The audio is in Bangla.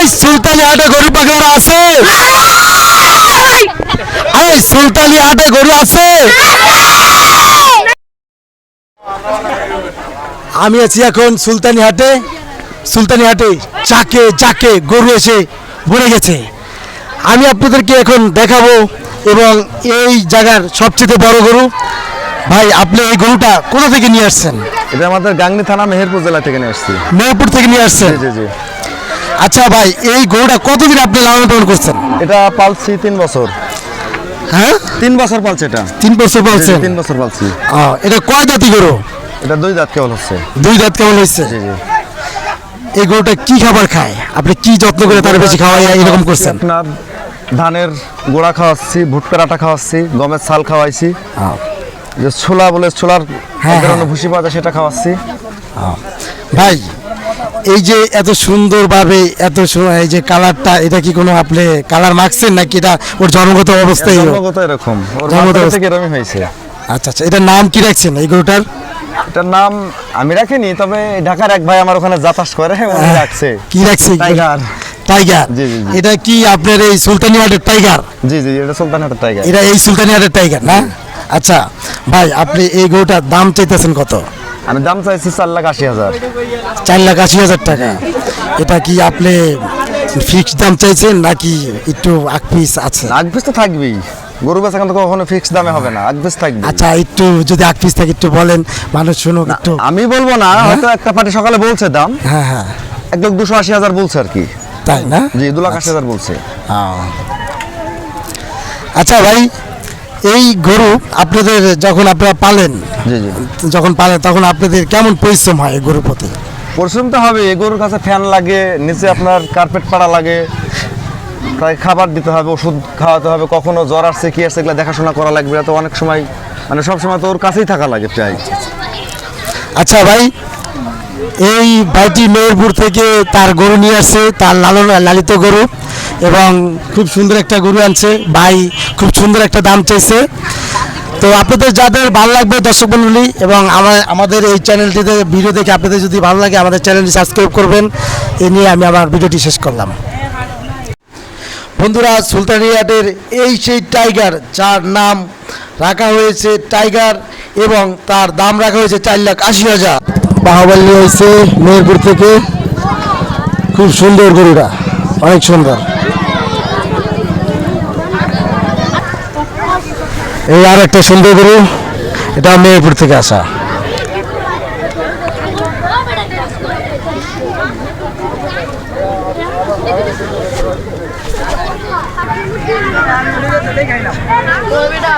এই সুলতানি হাটে গরু পাগলারা আছে? এই সুলতানি হাটে গরু আছে? আমি আছি এখন সুলতানি হাটে। সুলতানি হাটে চাকে চাকে গরু এসে ভরে গেছে। আমি আপনাদেরকে এখন দেখাবো এবং এই জায়গার সবচেয়ে বড় গরু। ভাই, আপনি এই গরুটা কোথা থেকে নিয়ে আসছেন? এটা আমাদের গাংনী থানা মেহেরপুর জেলা থেকে নিয়ে আসছি। মেহেরপুর থেকে নিয়ে আসছেন? জি জি। আচ্ছা ভাই, এই গরুটা কতদিন আপনি লালন পালন করছেন? এটা পালছি 3 বছর। হ্যাঁ, 3 বছর পালছে এটা। 3 বছর পালছেন? 3 বছর পালছি। এটা কয় জাতি গরু? এটা 2 দাঁত কেবল হচ্ছে। 2 দাঁত কেমন হয়েছে? জি জি। এই গরুটা কি খাবার খায়? আপনি কি যত্ন করে তার বেশি খাওয়াই এরকম করছেন? আপনার ধানের গোড়া খাওয়াচ্ছি, ভুট্টার আটা খাওয়াচ্ছি, গমের ছাল খাওয়াইছি, যে ছোলা বলে ছোলার হ্যাঁ, এক ধরনের হ্যাঁ। ভুসি পাওয়া যায় সেটা খাওয়াচ্ছি। ভাই, এই যে এত সুন্দরভাবে এই যে কালারটা, এটা কি কোনো আপনি কালার মাখছেন নাকি এটা ওর জন্মগত অবস্থায়? জন্মগত এরকম, ওর জন্মগত মাথা অবস্থা। থেকে এরকমই হয়েছে। আচ্ছা আচ্ছা, এটার নাম কি রাখছেন এই গরুটার? এটার নাম আমি রাখিনি, তবে ঢাকার এক ভাই আমার ওখানে যাতায়াত করে উনি রাখছে। কি রাখছে? টাইগার। টাইগার? জি, জি, জি। এটা কি আপনার এই সুলতানি হাটের টাইগার? জি জি, এটা সুলতানহাটের টাইগার। এটা এই সুলতানি হাটের টাইগার না? আচ্ছা ভাই, আপনি এই গরুটার দাম চাইতেছেন কত? আমি দাম চাইছি 4,80,000। 4,80,000 টাকা। এটা কি আপনি ফিক্সড দাম চাইছেন নাকি একটু আকপিস আছে? আগপিস তো থাকবেই, গরু বেচা কিন্তু কখনো ফিক্স দামে হবে না, আগপিস থাকবে। আচ্ছা, একটু যদি আকপিস থাকে একটু বলেন, মানুষ শুনুক একটু। আমি বলবো না, হয়তো একটা পার্টি সকালে বলছে দাম হ্যাঁ হ্যাঁ, 1,80,000 বলছে আর কি। তাই না? জি, 2,80,000 বলছে। আচ্ছা ভাই, এই গরু আপনাদের যখন আপনারা পালেন, জি জি। যখন পালেন তখন আপনাদের কেমন পরিশ্রম হয় এই গরুর প্রতি? পরিশ্রম তো হবে, এই গরুর কাছে ফ্যান লাগে, নিচে আপনার কার্পেট পাড়া লাগে, তাই খাবার দিতে হবে, ওষুধ খাওয়াতে হবে, কখনো জ্বর আসছে কি আসছে এগুলো দেখাশোনা করা লাগবে। তো অনেক সময় মানে সব সময় তো ওর কাছেই থাকা লাগে প্রায়। আচ্ছা ভাই, এই ভাইটি মেহেরপুর থেকে তার গরু নিয়ে আসছে, তার লালিত গরু, এবং খুব সুন্দর একটা গরু আনছে। ভাই খুব সুন্দর একটা দাম চাইছে। তো আপনাদের যাদের ভালো লাগবে দর্শক মণ্ডলী, এবং আমাদের এই চ্যানেলটিতে ভিডিও দেখে আপনাদের যদি ভালো লাগে আমাদের চ্যানেলটি সাবস্ক্রাইব করবেন। এ নিয়ে আমি আমার ভিডিওটি শেষ করলাম। বন্ধুরা, সুলতানি হাটের এই সেই টাইগার, যার নাম রাখা হয়েছে টাইগার এবং তার দাম রাখা হয়েছে 4,80,000। বাহুবলী হয়েছে মেহেরপুর থেকে। খুব সুন্দর গরুটা, অনেক সুন্দর। এই আর একটা সুন্দর গরু, এটা মেহেরপুর থেকে আসা। বেটা